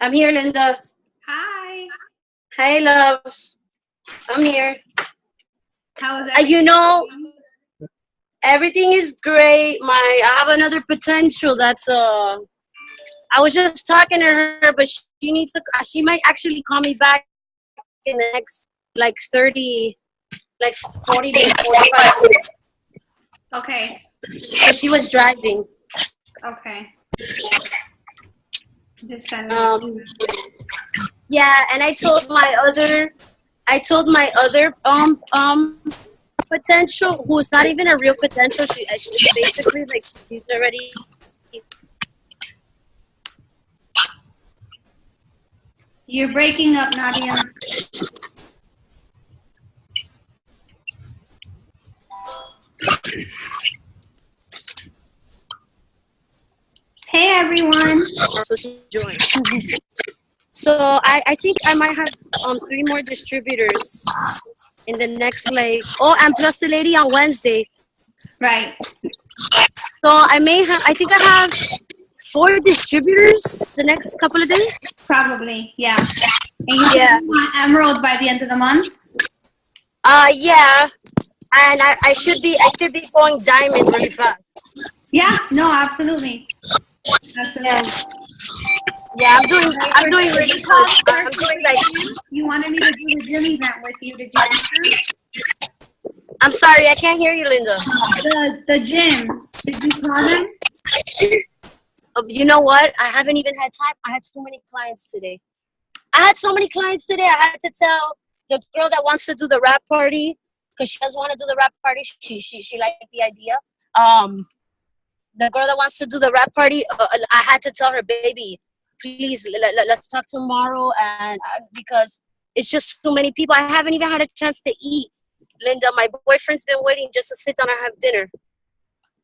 I'm here, Linda. Hi. Hi, love. I'm here. How is everything? You know, everything is great. I have another potential. I was just talking to her, but she needs to. She might actually call me back in the next like 40 to 45 minutes. Okay. So she was driving. Okay. Just send me. Yeah, and I told my other potential, who's not even a real potential. She's basically like she's already. You're breaking up, Nadia. Hey, everyone. So she joined. So I think I might have 3 more distributors in the next and plus the lady on Wednesday. Right. So I think I have 4 distributors the next couple of days. Probably, yeah. And you want Emerald by the end of the month? Yeah. And I should be going diamond really fast. Yeah, no, absolutely. Yeah, I'm doing really good. I'm doing like. You wanted me to do the gym event with you. Did you answer? I'm sorry, I can't hear you, Linda. The gym. Did you call them? You know what? I haven't even had time. I had so many clients today. I had to tell the girl that wants to do the rap party, because she doesn't want to do the rap party. She liked the idea. The girl that wants to do the rap party, I had to tell her, baby, please let's talk tomorrow, and because it's just too many people. I haven't even had a chance to eat, Linda. My boyfriend's been waiting just to sit down and have dinner.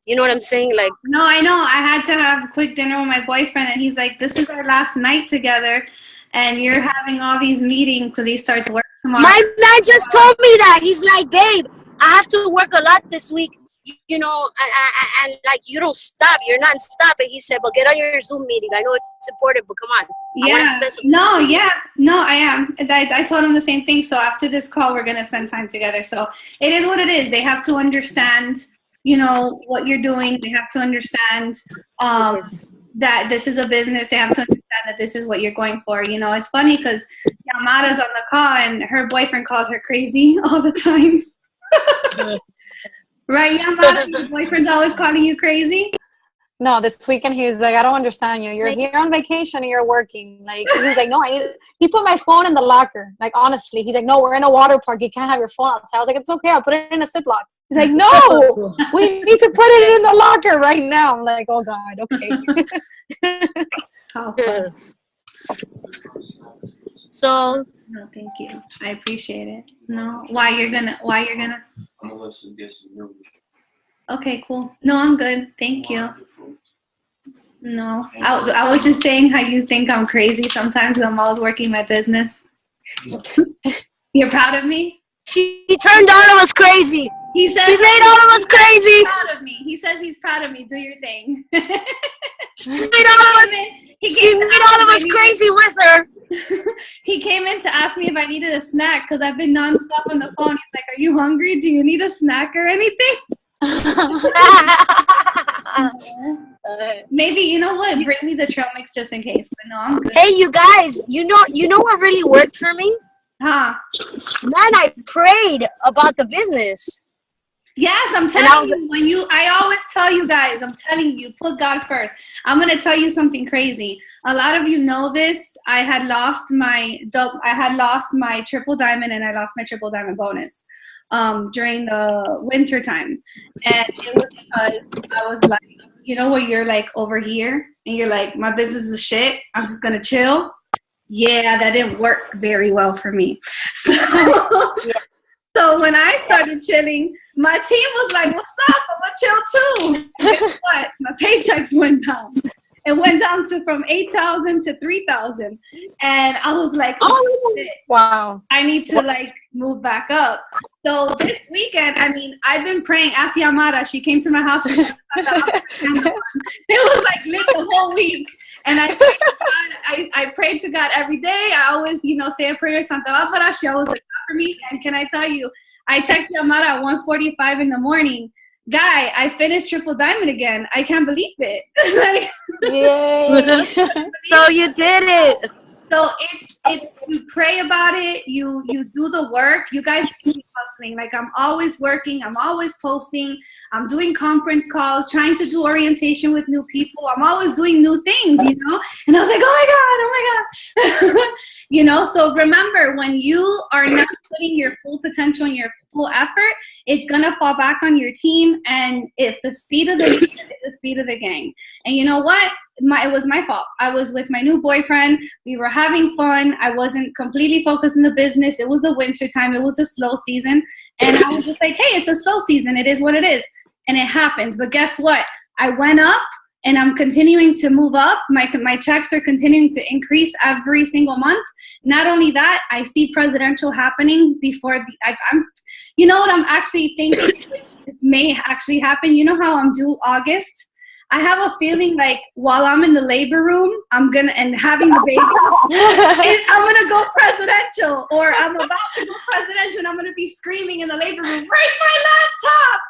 You know what I'm saying? Like, no, I know. I had to have a quick dinner with my boyfriend, and he's like, "This is our last night together, and you're having all these meetings because he starts work tomorrow." My man just told me that. He's like, babe, I have to work a lot this week. You know, and like, you don't stop. You're not stop. And he said, well, get on your Zoom meeting. I know it's important, but come on. No, I am. I told him the same thing. So after this call, we're going to spend time together. So it is what it is. They have to understand, you know, what you're doing. They have to understand that this is a business. They have to understand that this is what you're going for. You know, it's funny because Yamada's on the call and her boyfriend calls her crazy all the time. Right, Yamada? Your boyfriend's always calling you crazy? No, this weekend he was like, I don't understand you. You're here on vacation and you're working. Like, he's like, no, he put my phone in the locker. Like, honestly, he's like, no, we're in a water park. You can't have your phone outside. I was like, it's okay. I'll put it in a Ziploc. He's like, no, we need to put it in the locker right now. I'm like, oh God, okay. How fun. So. No, thank you. I appreciate it. No, why you're gonna? I'm gonna listen to some music. Okay, cool. No, I'm good. Thank you. No, I was just saying how you think I'm crazy sometimes when I'm always working my business. You're proud of me? She turned all of us crazy. He says she made all of us crazy. Proud of me. He says he's proud of me. Do your thing. She made all of us crazy with her. He came in to ask me if I needed a snack because I've been nonstop on the phone. He's like, "Are you hungry? Do you need a snack or anything?" Maybe, you know what? Bring me the trail mix just in case. But no, I'm good. Hey, you guys, you know what really worked for me? Huh? Man, I prayed about the business. Yes, I'm telling you. I always tell you guys, I'm telling you, put God first. I'm gonna tell you something crazy. A lot of you know this. I had lost my triple diamond and I lost my triple diamond bonus during the winter time, and it was because I was like, you know, where you're like over here and you're like, my business is shit. I'm just gonna chill. Yeah, that didn't work very well for me. So when I started chilling, my team was like, what's up? I'm going to chill too. And guess what? My paychecks went down. It went down to from 8,000 to 3,000. And I was like, oh, shit. Wow. I need to like move back up. So this weekend, I mean, I've been praying. Ask Yamara. She came to my house. It was like lit the whole week. And I prayed to God, I prayed to God every day. I always, you know, say a prayer. Santa Barbara, she always like that for me. And can I tell you, I texted Yamara at 1:45 in the morning. Guy, I finished Triple Diamond again. I can't believe it. Like, Yay. So you did it. so it's you pray about it, you do the work. You guys see me hustling. Like I'm always working, I'm always posting, I'm doing conference calls, trying to do orientation with new people. I'm always doing new things, you know? And I was like, oh my God. You know, so remember, when you are not putting your full potential and your full effort, it's gonna fall back on your team. And if the speed of the game is the speed of the game. And you know what? It was my fault. I was with my new boyfriend. We were having fun. I wasn't completely focused in the business. It was a winter time. It was a slow season. And I was just like, hey, it's a slow season. It is what it is. And it happens. But guess what? I went up and I'm continuing to move up. My checks are continuing to increase every single month. Not only that, I see presidential happening before you know what I'm actually thinking, which may actually happen. You know how I'm due August? I have a feeling like while I'm in the labor room, and having the baby, I'm gonna go presidential, or I'm about to go presidential, and I'm gonna be screaming in the labor room, "Where's my laptop?"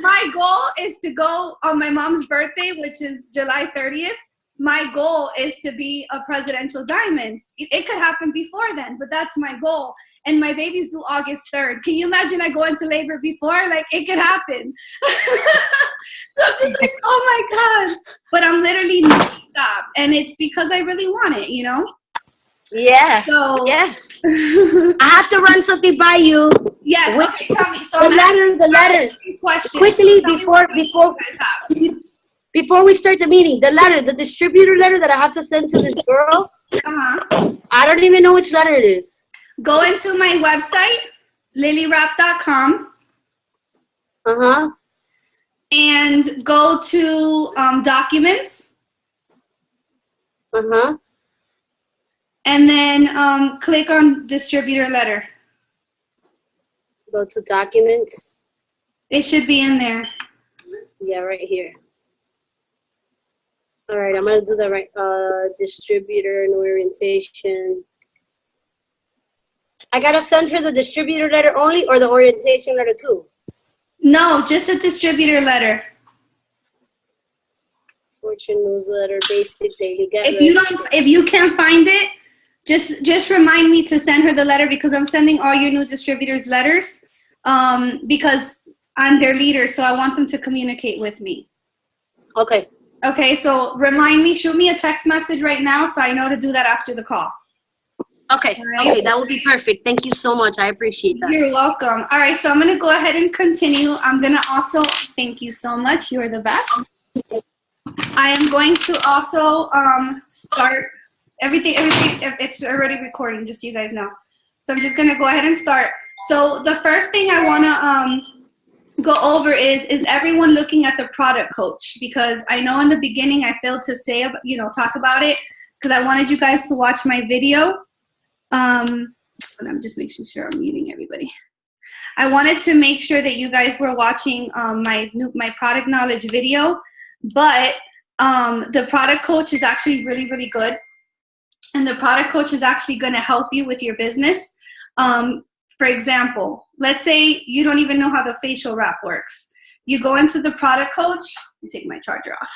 My goal is to go on my mom's birthday, which is July 30th. My goal is to be a presidential diamond. It could happen before then, but that's my goal. And my baby's due August 3rd. Can you imagine I go into labor before? Like, it could happen. So I'm just like, oh my God. But I'm literally not stop. And it's because I really want it, you know? Yeah. So yeah. I have to run something by you. Yes. Okay, tell me. So the letter. Quickly before we start the meeting, the distributor letter that I have to send to this girl. I don't even know which letter it is. Go into my website, lilywrap.com. And go to documents. And then click on distributor letter. Go to documents. It should be in there. Yeah, right here. All right, I'm gonna do that right. Distributor and orientation. I gotta send her the distributor letter only, or the orientation letter too? No, just a distributor letter. Fortune newsletter, basic daily get. If you can't find it, just remind me to send her the letter, because I'm sending all your new distributors letters, because I'm their leader, so I want them to communicate with me. Okay. Okay, so remind me, shoot me a text message right now so I know to do that after the call. Okay, okay, that would be perfect. Thank you so much. I appreciate that. You're welcome. All right, so I'm going to go ahead and continue. I'm going to also, thank you so much. You're the best. I am going to also start everything, it's already recording, just so you guys know. So I'm just going to go ahead and start. So the first thing I want to go over is everyone looking at the product coach? Because I know in the beginning I failed to say, talk about it, because I wanted you guys to watch my video. And I'm just making sure I'm muting everybody. I wanted to make sure that you guys were watching my product knowledge video, but the product coach is actually really, really good. And the product coach is actually going to help you with your business. For example, let's say you don't even know how the facial wrap works. You go into the product coach. Let me take my charger off.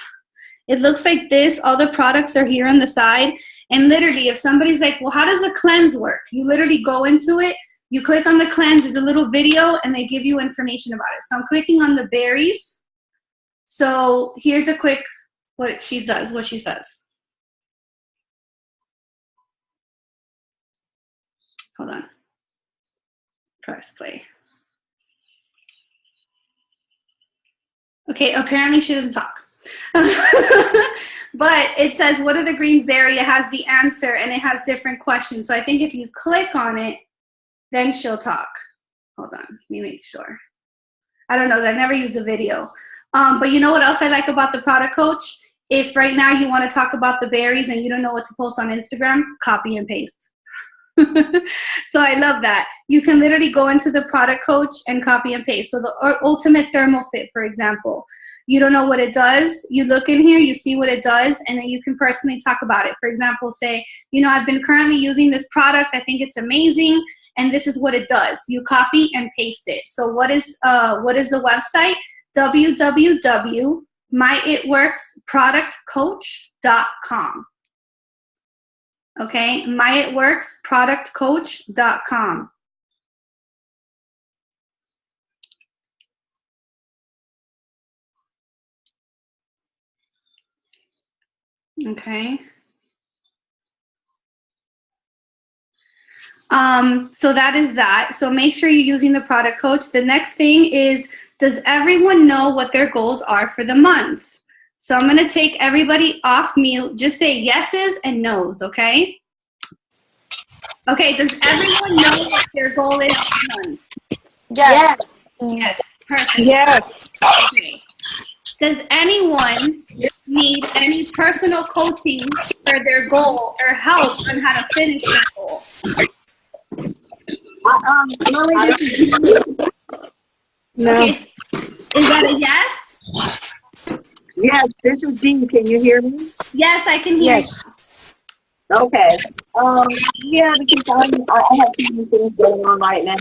It looks like this. All the products are here on the side. And literally, if somebody's like, well, how does the cleanse work? You literally go into it. You click on the cleanse. There's a little video, and they give you information about it. So I'm clicking on the berries. So here's a quick what she says. Hold on. Press play. Okay, apparently she doesn't talk. But it says, what are the greens berry? It has the answer, and it has different questions. So I think if you click on it, then she'll talk. Hold on, let me make sure. I don't know, I've never used a video. But you know what else I like about the product coach? If right now you want to talk about the berries and you don't know what to post on Instagram, copy and paste. So I love that. You can literally go into the product coach and copy and paste. So the Ultimate Thermal Fit, for example, you don't know what it does. You look in here, you see what it does, and then you can personally talk about it. For example, say, you know, I've been currently using this product. I think it's amazing, and this is what it does. You copy and paste it. So what is the website? www.myitworksproductcoach.com. Okay, myitworksproductcoach.com. Okay. So that is that. So make sure you're using the product coach. The next thing is, does everyone know what their goals are for the month? So I'm going to take everybody off mute. Just say yeses and nos, okay? Okay, does everyone know what their goal is for the month? Yes. Yes, perfect. Yes. Okay. Does anyone need any personal coaching for their goal or help on how to finish their goal? No. Okay. Is that a yes? Yes, this is Jean. Can you hear me? Yes, I can hear Yes. Okay. Yeah, because I have too many things going on right now.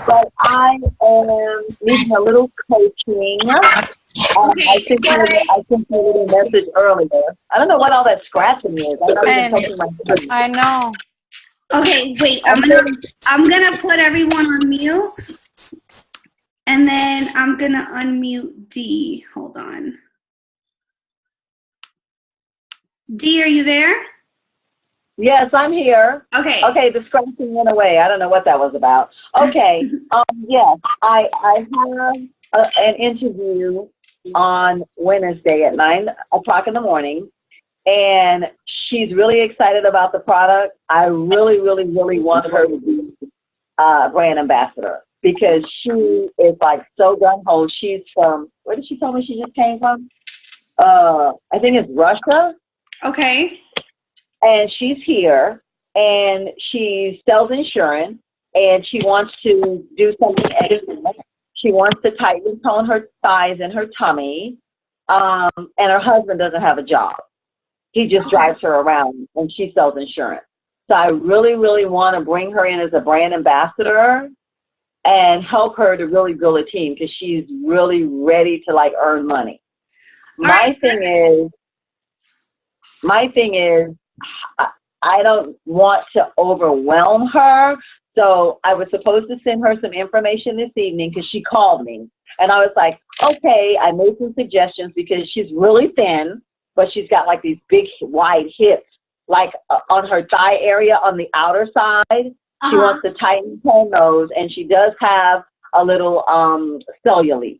But I am needing a little coaching. Okay. I sent you a little message earlier. I don't know what all that scratching is. I'm not even touching my foot. I know. you. Okay, wait. I'm gonna put everyone on mute, and then I'm gonna unmute D. Hold on. D, are you there? Yes, I'm here. Okay. Okay, the scratching went away. I don't know what that was about. Okay, yes, I have an interview on Wednesday at 9 o'clock in the morning, and she's really excited about the product. I really, really, really want her to be brand ambassador because she is like so gung-ho. She's from, where did she tell me she just came from? I think it's Russia. Okay. And she's here, and she sells insurance, and she wants to do something extra. She wants to tightly tone her thighs and her tummy, and her husband doesn't have a job. He just drives her around, and she sells insurance. So I really, really want to bring her in as a brand ambassador and help her to really build a team because she's really ready to, like, earn money. My thing is, I don't want to overwhelm her. So I was supposed to send her some information this evening because she called me. And I was like, okay, I made some suggestions because she's really thin, but she's got like these big wide hips, like on her thigh area on the outer side. She wants to tighten tone those, and she does have a little cellulite.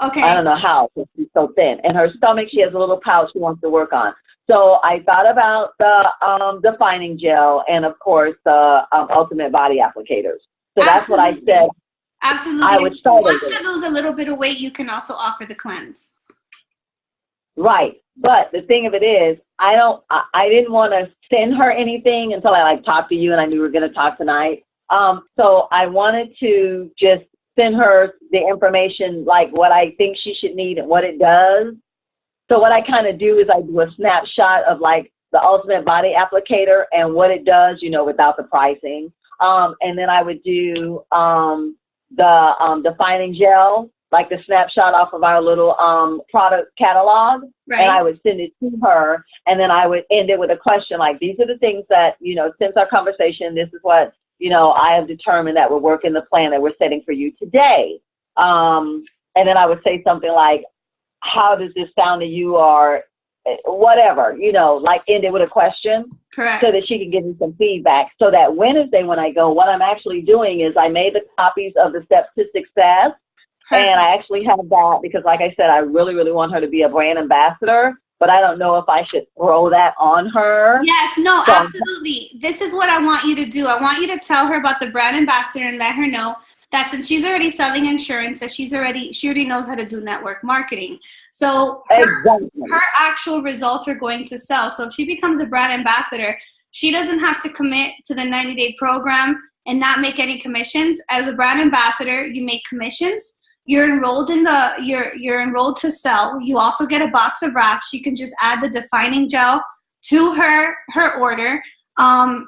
Okay. I don't know how, because she's so thin. And her stomach, she has a little pouch she wants to work on. So I thought about the defining gel and, of course, the Ultimate Body Applicators. So that's what I said. Absolutely. I would If start you want with to lose a little bit of weight, you can also offer the cleanse. Right. But the thing of it is, I didn't want to send her anything until I like talked to you and I knew we were going to talk tonight. So I wanted to just send her the information, like what I think she should need and what it does. So what I kind of do is I do a snapshot of like the Ultimate Body Applicator and what it does, you know, without the pricing. And then I would do the defining gel, like the snapshot off of our little product catalog. Right. And I would send it to her. And then I would end it with a question like, these are the things that, you know, since our conversation, this is what, you know, I have determined that will work in the plan that we're setting for you today. And then I would say something like, how does this sound to you, or whatever, you know, like end it with a question. Correct. So that she can give me some feedback. So that Wednesday when I go, what I'm actually doing is I made the copies of the Steps to Success. Perfect. And I actually have that because, like I said, I really, really want her to be a brand ambassador, but I don't know if I should throw that on her. Yes, no, So, absolutely. This is what I want you to do. I want you to tell her about the brand ambassador and let her know that since she's already selling insurance, that she already knows how to do network marketing. So her actual results are going to sell. So if she becomes a brand ambassador, she doesn't have to commit to the 90-day program and not make any commissions. As a brand ambassador, you make commissions. You're enrolled you're enrolled to sell. You also get a box of wraps. She can just add the defining gel to her order.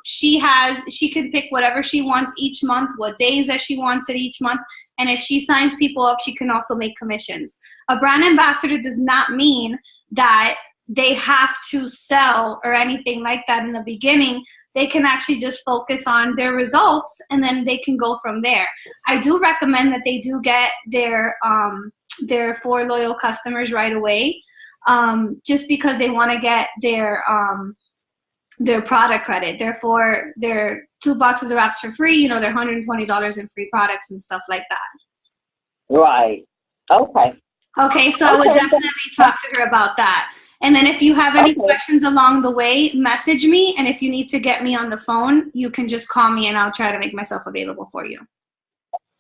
She can pick whatever she wants each month, what days that she wants it each month. And if she signs people up, she can also make commissions. A brand ambassador does not mean that they have to sell or anything like that in the beginning. They can actually just focus on their results and then they can go from there. I do recommend that they do get their 4 loyal customers right away, just because they want to get their product credit. Therefore, their 2 boxes of wraps for free, they're $120 in free products and stuff like that. Right. Okay. Okay, so I would definitely talk to her about that. And then if you have any questions along the way, message me. And if you need to get me on the phone, you can just call me and I'll try to make myself available for you.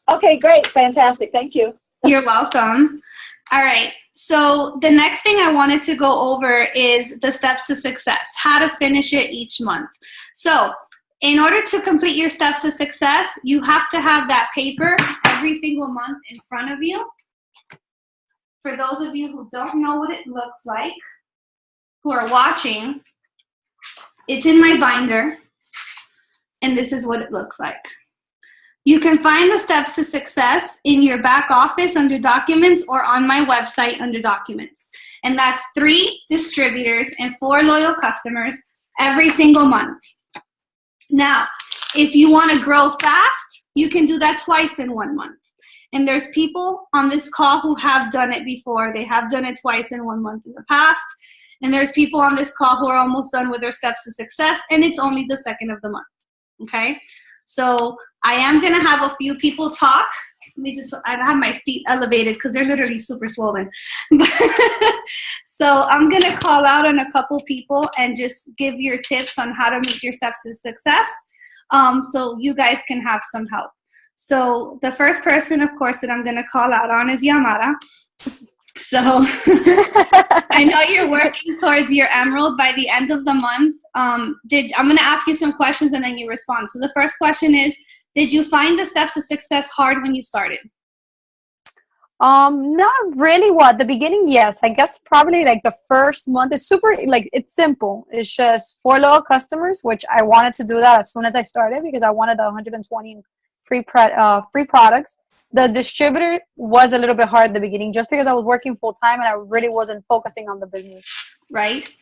Okay, great. Fantastic. Thank you. You're welcome. All right. So the next thing I wanted to go over is the steps to success, how to finish it each month. So in order to complete your steps to success, you have to have that paper every single month in front of you. For those of you who don't know what it looks like, who are watching, it's in my binder, and this is what it looks like. You can find the steps to success in your back office under documents or on my website under documents. And that's 3 distributors and 4 loyal customers every single month. Now, if you want to grow fast, you can do that twice in 1 month. And there's people on this call who have done it before. They have done it twice in 1 month in the past. And there's people on this call who are almost done with their steps to success, and it's only the 2nd of the month, okay? So I am going to have a few people talk. I have my feet elevated because they're literally super swollen. So I'm going to call out on a couple people and just give your tips on how to make your steps to success, so you guys can have some help. So the first person, of course, that I'm going to call out on is Yamara. So I know you're working towards your emerald by the end of the month. I'm going to ask you some questions and then you respond. So the first question is, did you find the steps to success hard when you started? Not really. Well, at the beginning, yes. I guess probably like the first month is super, like it's simple. It's just 4 loyal customers, which I wanted to do that as soon as I started because I wanted the 120 free products. The distributor was a little bit hard at the beginning just because I was working full time and I really wasn't focusing on the business. Right.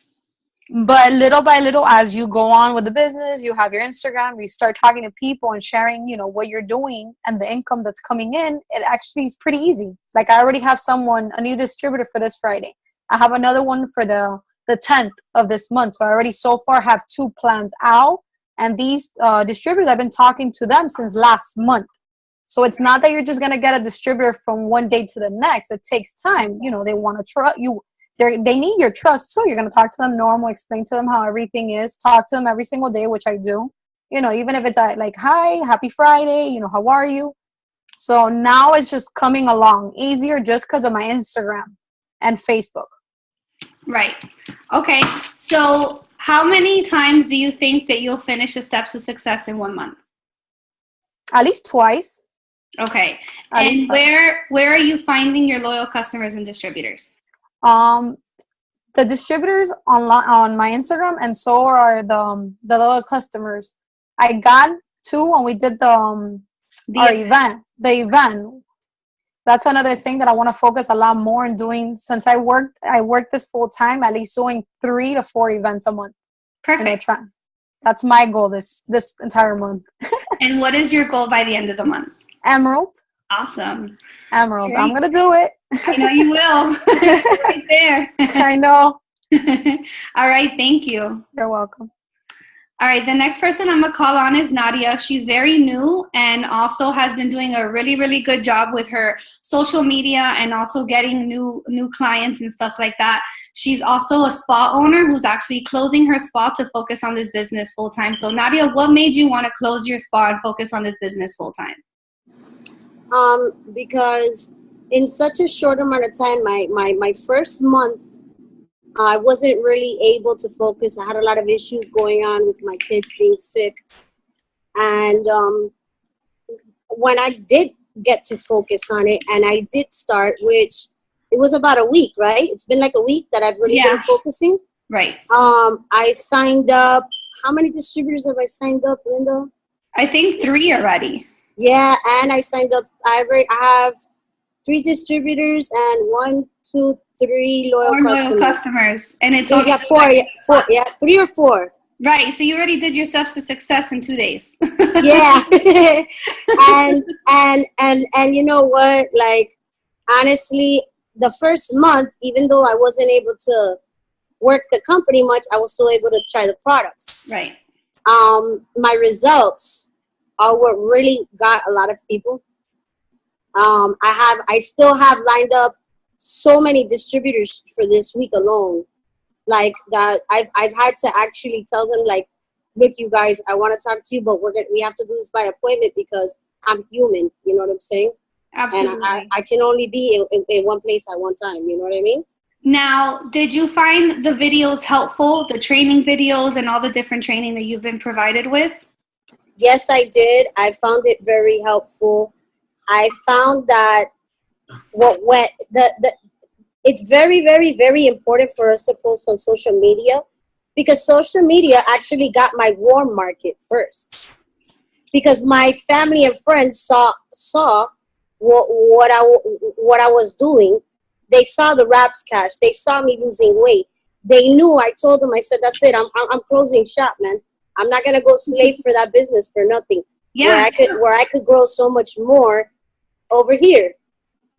But little by little, as you go on with the business, you have your Instagram, you start talking to people and sharing, what you're doing and the income that's coming in, it actually is pretty easy. Like I already have a new distributor for this Friday. I have another one for the 10th of this month. So I already so far have 2 plans out. And these distributors, I've been talking to them since last month. So it's not that you're just going to get a distributor from one day to the next. It takes time. They want to trust you. They need your trust too. You're going to talk to them normal, explain to them how everything is, talk to them every single day, which I do. Even if it's like, hi, happy Friday, how are you? So now it's just coming along easier just because of my Instagram and Facebook. Right. Okay. So how many times do you think that you'll finish the steps to success in 1 month? At least twice. Okay. And where are you finding your loyal customers and distributors? The distributors on my Instagram, and so are the loyal customers. I got 2 when we did our event. The event. That's another thing that I want to focus a lot more on doing since I worked this full time, at least doing 3 to 4 events a month. Perfect. That's my goal this entire month. And what is your goal by the end of the month? Emerald. Awesome. Emeralds. I'm going to do it. I know you will. Right there. I know. All right. Thank you. You're welcome. All right. The next person I'm going to call on is Nadia. She's very new and also has been doing a really, really good job with her social media and also getting new clients and stuff like that. She's also a spa owner who's actually closing her spa to focus on this business full time. So Nadia, what made you want to close your spa and focus on this business full time? Because in such a short amount of time, my first month, I wasn't really able to focus. I had a lot of issues going on with my kids being sick. And when I did get to focus on it, and I did start, which it was about a week, right? It's been like a week that I've really been focusing. Right. I signed up. How many distributors have I signed up, Linda? I think 3 already. Yeah, and I signed up. I have 3 distributors and 1, 2, 3 loyal customers. And it's all 4, 3 or 4. Right. So you already did your steps to success in 2 days. Yeah. and you know what? Like, honestly, the first month, even though I wasn't able to work the company much, I was still able to try the products. Right. My results are what really got a lot of people. I still have lined up so many distributors for this week alone. Like that, I've had to actually tell them, like, look, you guys, I want to talk to you, but we have to do this by appointment because I'm human. You know what I'm saying? Absolutely. And I can only be in one place at one time. You know what I mean? Now, did you find the videos helpful, the training videos and all the different training that you've been provided with? Yes, I did. I found it very helpful. I found that it's very, very, very important for us to post on social media, because social media actually got my warm market first. Because my family and friends saw what I was doing. They saw the Raps Cash. They saw me losing weight. They knew. I told them. I said, "That's it. I'm closing shop, man. I'm not gonna go slave for that business for nothing. Yeah, where I could grow so much more over here,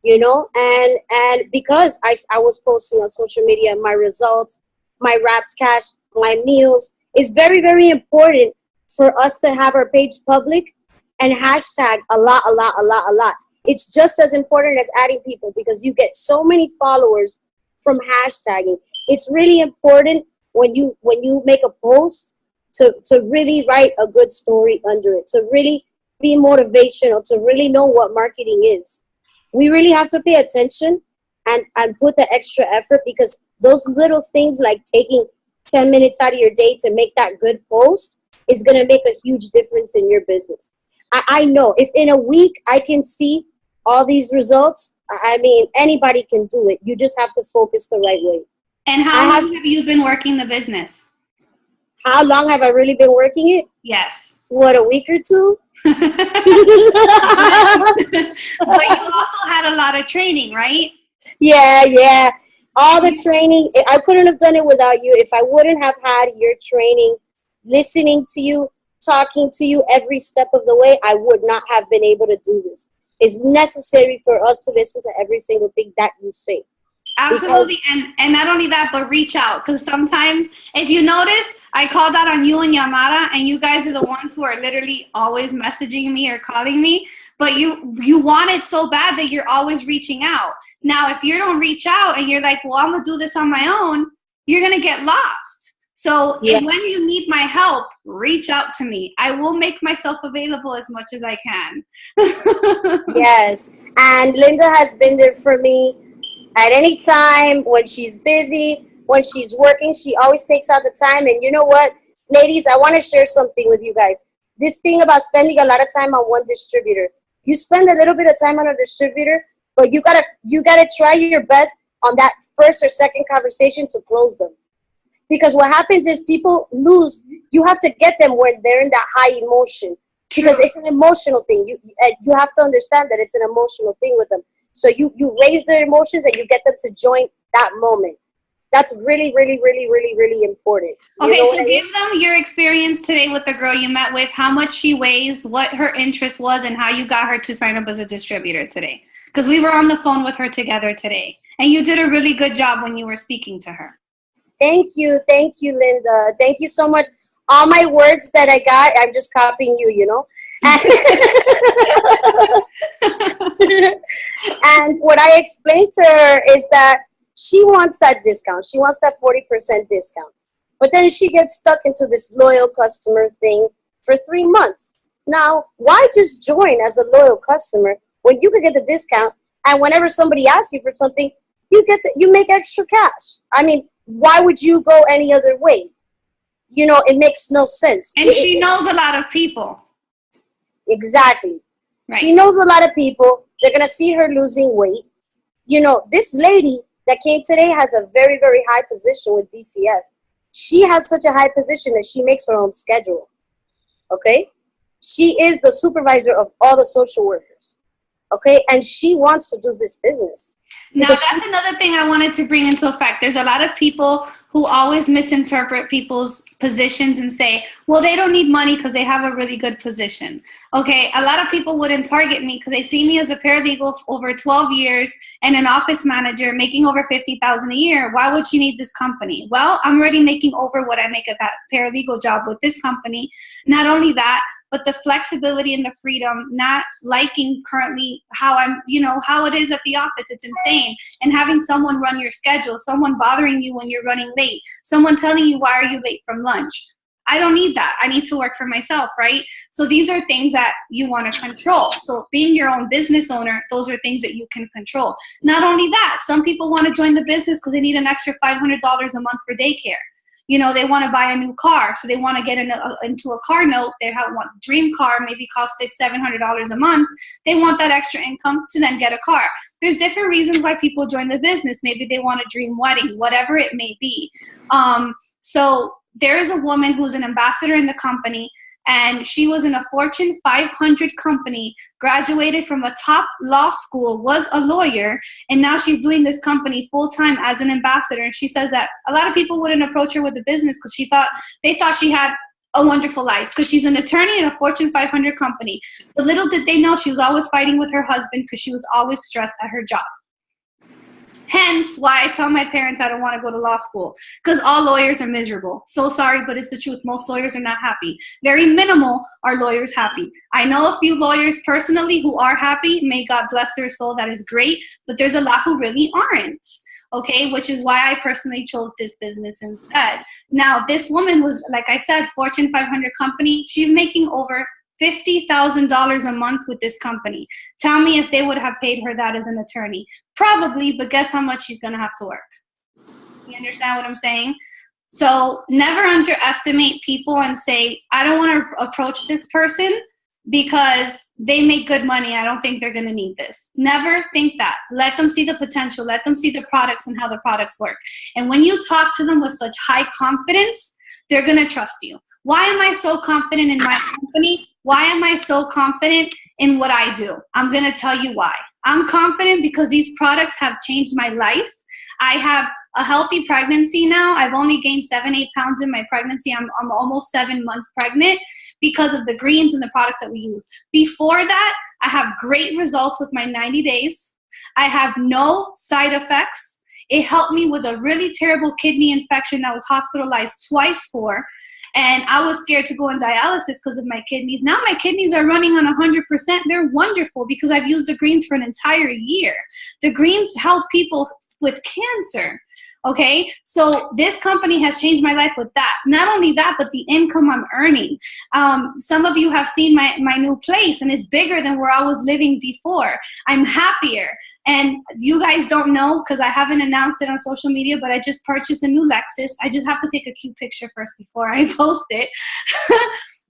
you know." And because I was posting on social media my results, my Raps Cash, my meals, it's very, very important for us to have our page public and hashtag a lot. It's just as important as adding people, because you get so many followers from hashtagging. It's really important when you make a post to really write a good story under it, to really be motivational, to really know what marketing is. We really have to pay attention and put the extra effort, because those little things like taking 10 minutes out of your day to make that good post is going to make a huge difference in your business. I know if in a week I can see all these results, I mean, anybody can do it. You just have to focus the right way. And how long have you been working the business? How long have I really been working it? Yes. What, a week or 2? But you also had a lot of training, right? Yeah. All the training. I couldn't have done it without you. If I wouldn't have had your training, listening to you, talking to you every step of the way, I would not have been able to do this. It's necessary for us to listen to every single thing that you say. Absolutely. And not only that, but reach out. Because sometimes, if you notice, I called out on you and Yamara, and you guys are the ones who are literally always messaging me or calling me. But you want it so bad that you're always reaching out. Now, if you don't reach out and you're like, well, I'm going to do this on my own, you're going to get lost. So when you need my help, reach out to me. I will make myself available as much as I can. Yes. And Linda has been there for me at any time when she's busy, when she's working. She always takes out the time. And you know what, ladies, I want to share something with you guys. This thing about spending a lot of time on one distributor. You spend a little bit of time on a distributor, but you gotta try your best on that first or second conversation to close them. Because what happens is people lose. You have to get them when they're in that high emotion, because it's an emotional thing. You have to understand that it's an emotional thing with them. So you raise their emotions and you get them to join that moment. That's really, really, really, really, really important. Okay, so give them your experience today with the girl you met with, how much she weighs, what her interest was, and how you got her to sign up as a distributor today. Because we were on the phone with her together today. And you did a really good job when you were speaking to her. Thank you, Linda. Thank you so much. All my words that I got, I'm just copying you, you know. And what I explained to her is that she wants that discount. She wants that 40% discount. But then she gets stuck into this loyal customer thing for 3 months. Now, why just join as a loyal customer when you could get the discount, and whenever somebody asks you for something, you make extra cash. I mean, why would you go any other way? You know, it makes no sense. And she knows a lot of people. Exactly. Right. She knows a lot of people. They're going to see her losing weight. You know, this lady that came today has a very, very high position with DCF. She has such a high position that she makes her own schedule. Okay? She is the supervisor of all the social workers. Okay? And she wants to do this business. Now, that's another thing I wanted to bring into effect. There's a lot of people who always misinterpret people's positions and say, well, they don't need money because they have a really good position. Okay, a lot of people wouldn't target me because they see me as a paralegal over 12 years and an office manager making over $50,000 a year. Why would she need this company? Well, I'm already making over what I make at that paralegal job with this company. Not only that, but the flexibility and the freedom, not liking currently how how it is at the office. It's insane. And having someone run your schedule, someone bothering you when you're running late, someone telling you, why are you late from lunch? I don't need that. I need to work for myself, right? So these are things that you want to control. So being your own business owner, those are things that you can control. Not only that, some people want to join the business because they need an extra $500 a month for daycare. You know, they want to buy a new car, so they want to get into a car note. They have one dream car, maybe costs $600-700 a month. They want that extra income to then get a car. There's different reasons why people join the business. Maybe they want a dream wedding, whatever it may be. So there is a woman who's an ambassador in the company, and she was in a Fortune 500 company, graduated from a top law school, was a lawyer, and now she's doing this company full-time as an ambassador. And she says that a lot of people wouldn't approach her with the business because they thought she had a wonderful life because she's an attorney in a Fortune 500 company. But little did they know she was always fighting with her husband because she was always stressed at her job. Hence why I tell my parents I don't want to go to law school, because all lawyers are miserable. So sorry, but it's the truth. Most lawyers are not happy. Very minimal are lawyers happy. I know a few lawyers personally who are happy. May God bless their soul. That is great. But there's a lot who really aren't. Okay, which is why I personally chose this business instead. Now, this woman was, like I said, Fortune 500 company. She's making over $50,000 a month with this company. Tell me if they would have paid her that as an attorney. Probably, but guess how much she's going to have to work. You understand what I'm saying? So never underestimate people and say, I don't want to approach this person because they make good money. I don't think they're going to need this. Never think that. Let them see the potential. Let them see the products and how the products work. And when you talk to them with such high confidence, they're going to trust you. Why am I so confident in my company? Why am I so confident in what I do? I'm going to tell you why. I'm confident because these products have changed my life. I have a healthy pregnancy now. I've only gained 7-8 pounds in my pregnancy. I'm almost 7 months pregnant because of the greens and the products that we use. Before that, I have great results with my 90 days. I have no side effects. It helped me with a really terrible kidney infection I was hospitalized twice for. And I was scared to go on dialysis because of my kidneys. Now my kidneys are running on 100%. They're wonderful because I've used the greens for an entire year. The greens help people with cancer. Okay, so this company has changed my life with that. Not only that, but the income I'm earning. Some of you have seen my new place, and it's bigger than where I was living before. I'm happier. And you guys don't know because I haven't announced it on social media, but I just purchased a new Lexus. I just have to take a cute picture first before I post it.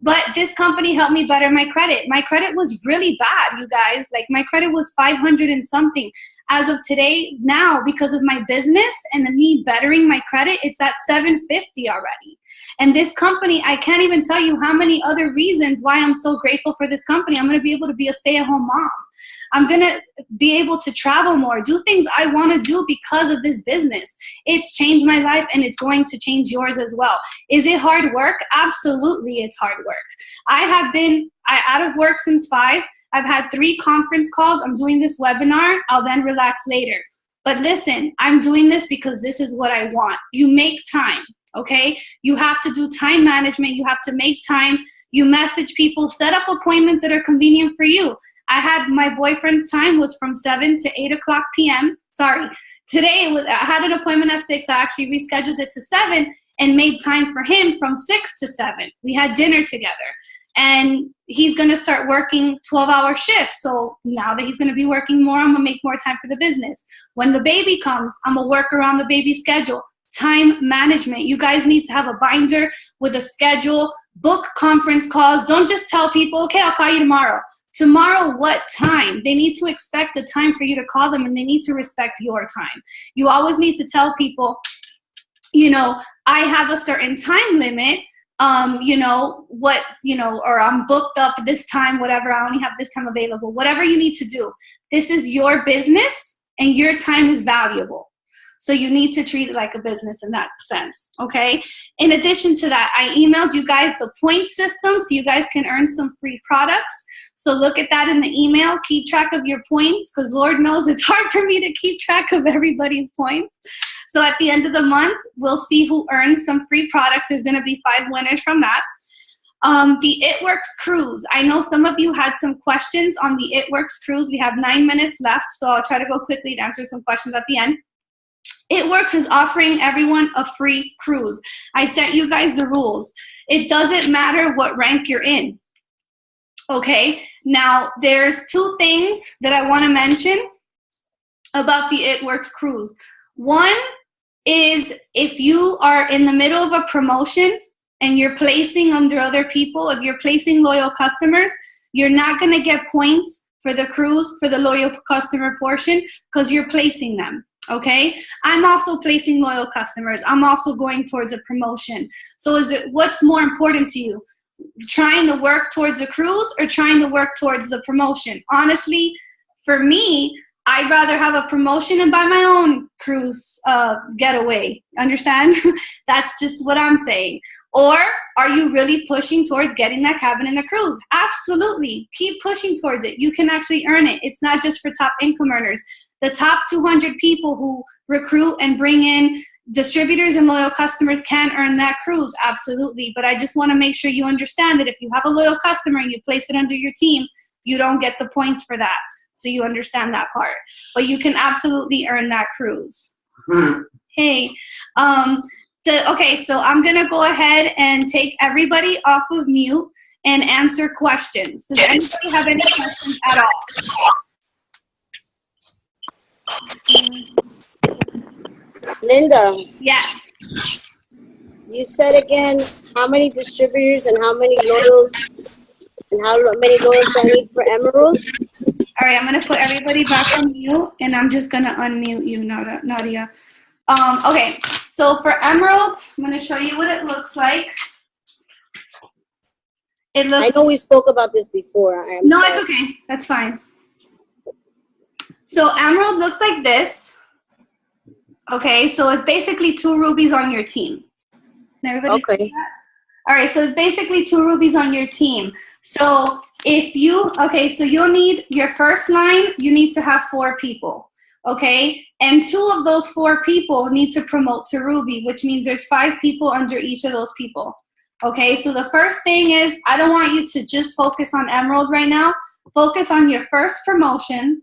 But this company helped me better my credit. My credit was really bad, you guys. Like my credit was 500 and something. As of today, now, because of my business and me bettering my credit, it's at 750 already. And this company, I can't even tell you how many other reasons why I'm so grateful for this company. I'm going to be able to be a stay-at-home mom. I'm going to be able to travel more, do things I want to do because of this business. It's changed my life, and it's going to change yours as well. Is it hard work? Absolutely, it's hard work. I have been out of work since 5. I've had 3 conference calls. I'm doing this webinar. I'll then relax later. But listen, I'm doing this because this is what I want. You make time, okay? You have to do time management. You have to make time. You message people, set up appointments that are convenient for you. I had my boyfriend's time was from 7 to 8 o'clock p.m. Sorry. Today, I had an appointment at 6. I actually rescheduled it to 7 and made time for him from 6 to 7. We had dinner together. and he's going to start working 12-hour shifts. So now that he's going to be working more, I'm going to make more time for the business. When the baby comes, I'm going to work around the baby's schedule. Time management. You guys need to have a binder with a schedule. Book conference calls. Don't just tell people, okay, I'll call you tomorrow. Tomorrow, what time? They need to expect a time for you to call them, and they need to respect your time. You always need to tell people, you know, I have a certain time limit, you know, what, you know, or I'm booked up this time, whatever, I only have this time available. Whatever you need to do. This is your business, and your time is valuable. So you need to treat it like a business in that sense, okay? In addition to that, I emailed you guys the point system so you guys can earn some free products. So look at that in the email. Keep track of your points, because Lord knows it's hard for me to keep track of everybody's points. So at the end of the month, we'll see who earns some free products. There's going to be 5 winners from that. The It Works cruise. I know some of you had some questions on the It Works cruise. We have 9 minutes left, so I'll try to go quickly to answer some questions at the end. It Works is offering everyone a free cruise. I sent you guys the rules. It doesn't matter what rank you're in. Okay, now there's 2 things that I want to mention about the It Works cruise. One is if you are in the middle of a promotion and you're placing under other people, if you're placing loyal customers, you're not going to get points for the cruise, for the loyal customer portion, because you're placing them. Okay, I'm also placing loyal customers. I'm also going towards a promotion. So what's more important to you? Trying to work towards the cruise or trying to work towards the promotion? Honestly, for me, I'd rather have a promotion and buy my own cruise getaway. Understand? That's just what I'm saying. Or are you really pushing towards getting that cabin in the cruise? Absolutely. Keep pushing towards it. You can actually earn it. It's not just for top income earners. The top 200 people who recruit and bring in distributors and loyal customers can earn that cruise, absolutely. But I just want to make sure you understand that if you have a loyal customer and you place it under your team, you don't get the points for that. So you understand that part. But you can absolutely earn that cruise. Hey, okay, so I'm going to go ahead and take everybody off of mute and answer questions. Does anybody have any questions at all? Linda. Yes. You said again how many distributors and how many loyals and how many loyals I need for Emerald? All right, I'm going to put everybody back on mute, and I'm just going to unmute you, Nadia. Okay, so for Emerald, I'm going to show you what it looks like. I know we spoke about this before. No, sorry. It's okay. That's fine. So Emerald looks like this. Okay, so it's basically 2 rubies on your team. Can everybody see that? All right, so it's basically 2 rubies on your team. So if you, so you'll need your first line, you need to have 4 people. Okay, and 2 of those 4 people need to promote to Ruby, which means there's 5 people under each of those people. Okay, so the first thing is, I don't want you to just focus on Emerald right now. Focus on your first promotion.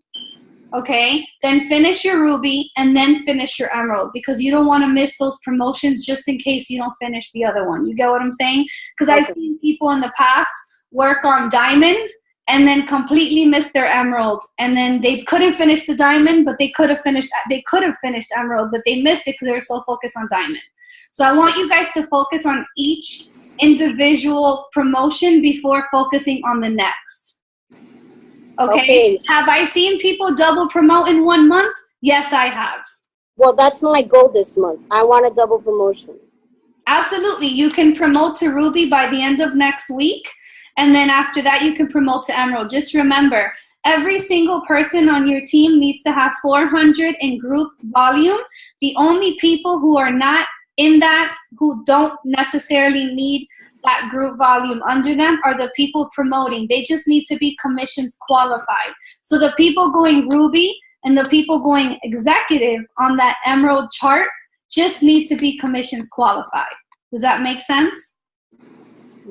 Okay, then finish your Ruby and then finish your Emerald, because you don't want to miss those promotions just in case you don't finish the other one. You get what I'm saying? Because I've seen people in the past work on Diamond and then completely miss their Emerald, and then they couldn't finish the Diamond, but they could have finished Emerald, but they missed it because they were so focused on Diamond. So I want you guys to focus on each individual promotion before focusing on the next. Okay. Have I seen people double promote in 1 month? Yes, I have. Well, that's my goal this month. I want a double promotion. Absolutely. You can promote to Ruby by the end of next week. And then after that, you can promote to Emerald. Just remember, every single person on your team needs to have 400 in group volume. The only people who are not in that, who don't necessarily need that group volume under them, are the people promoting. They just need to be commissions qualified. So the people going Ruby and the people going executive on that Emerald chart just need to be commissions qualified. Does that make sense?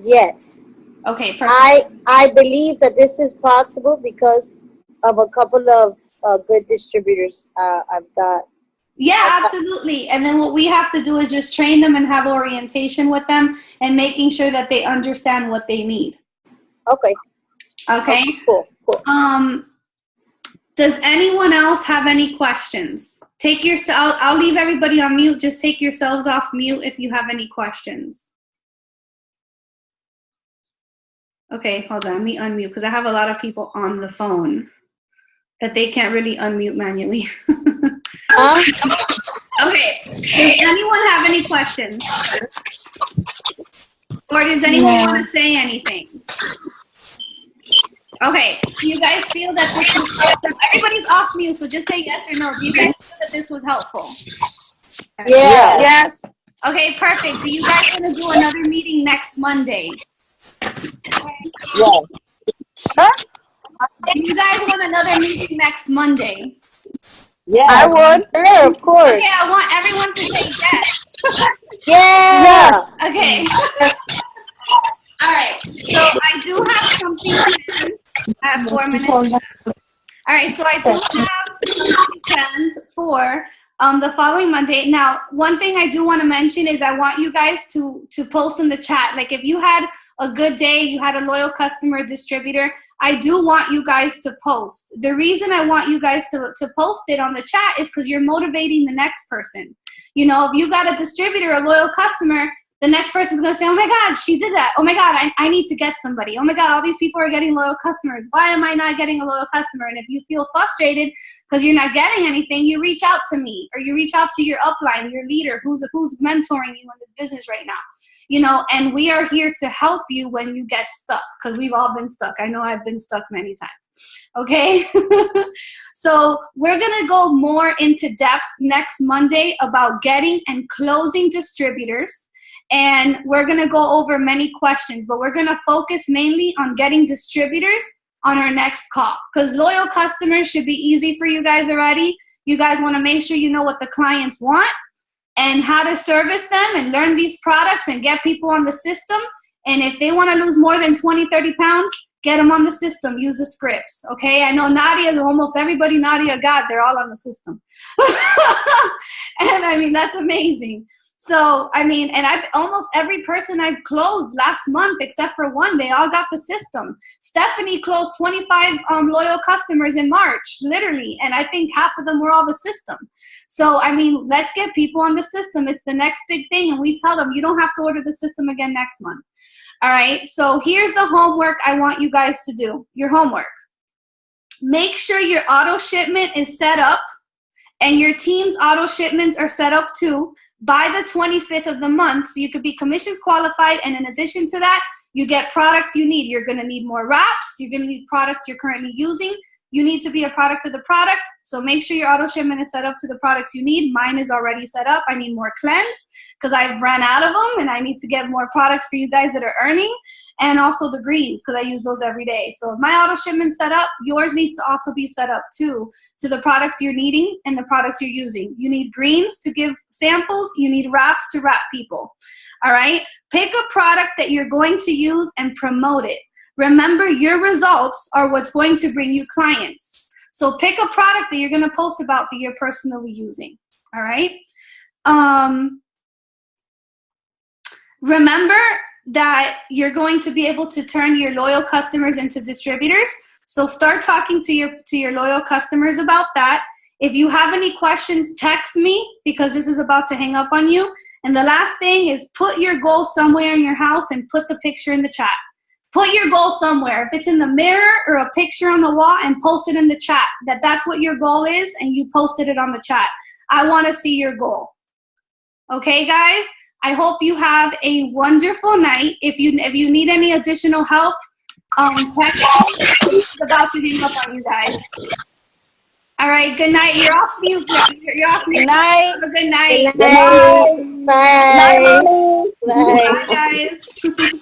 Yes. Okay, perfect. I believe that this is possible because of a couple of good distributors I've got. Yeah, absolutely. And then what we have to do is just train them and have orientation with them and making sure that they understand what they need. Okay. Okay. Cool. Does anyone else have any questions? Take yourself. I'll leave everybody on mute. Just take yourselves off mute if you have any questions. Okay, hold on. Let me unmute because I have a lot of people on the phone that they can't really unmute manually. Okay. Does anyone have any questions? Or does anyone want to say anything? Okay. Do you guys feel that this was helpful? Everybody's off mute, so just say yes or no. Do you guys feel that this was helpful? Yeah. Yes. Okay, perfect. Do you guys want to do another meeting next Monday? Yeah. Do you guys want another meeting next Monday? Yeah. I would. Sure, of course. Okay, I want everyone to say yes. Yeah. Okay. All right. So I do have something planned. I have 4 minutes. All right. So I do have something planned for the following Monday. Now, one thing I do want to mention is I want you guys to post in the chat. Like if you had a good day, you had a loyal customer, distributor, I do want you guys to post. The reason I want you guys to post it on the chat is because you're motivating the next person. You know, if you got a distributor, a loyal customer, the next person is going to say, oh my God, she did that. Oh my God, I need to get somebody. Oh my God, all these people are getting loyal customers. Why am I not getting a loyal customer? And if you feel frustrated because you're not getting anything, you reach out to me or you reach out to your upline, your leader who's mentoring you in this business right now. You know, and we are here to help you when you get stuck because we've all been stuck. I know I've been stuck many times. Okay. So we're going to go more into depth next Monday about getting and closing distributors. And we're going to go over many questions, but we're going to focus mainly on getting distributors on our next call because loyal customers should be easy for you guys already. You guys want to make sure you know what the clients want and how to service them and learn these products and get people on the system. And if they want to lose more than 20, 30 pounds, get them on the system. Use the scripts, okay? I know Nadia's almost everybody Nadia got, they're all on the system. And I mean, that's amazing. So, I mean, and almost every person I've closed last month, except for one, they all got the system. Stephanie closed 25 loyal customers in March, literally. And I think half of them were all the system. So, I mean, let's get people on the system. It's the next big thing. And we tell them, you don't have to order the system again next month. All right. So here's the homework I want you guys to do. Your homework. Make sure your auto shipment is set up and your team's auto shipments are set up too by the 25th of the month. So you could be commissions qualified. And in addition to that, you get products you need. You're going to need more wraps. You're going to need products you're currently using. You need to be a product of the product. So make sure your auto shipment is set up to the products you need. Mine is already set up. I need more cleanse because I've ran out of them and I need to get more products for you guys that are earning. And also the greens because I use those every day. So if my auto shipment set up, yours needs to also be set up too to the products you're needing and the products you're using. You need greens to give samples. You need wraps to wrap people. All right. Pick a product that you're going to use and promote it. Remember, your results are what's going to bring you clients. So pick a product that you're going to post about that you're personally using. All right. Remember that you're going to be able to turn your loyal customers into distributors. So start talking to your loyal customers about that. If you have any questions, text me because this is about to hang up on you. And the last thing is put your goal somewhere in your house and put the picture in the chat. Put your goal somewhere. If it's in the mirror or a picture on the wall, and post it in the chat. That's what your goal is, and you posted it on the chat. I want to see your goal. Okay, guys? I hope you have a wonderful night. If you need any additional help, text me. It's about to hang up on you guys. All right, good night. You're off mute. You're off mute. Good night. Have a good night. Good night. Bye. Bye. Bye. Bye, guys.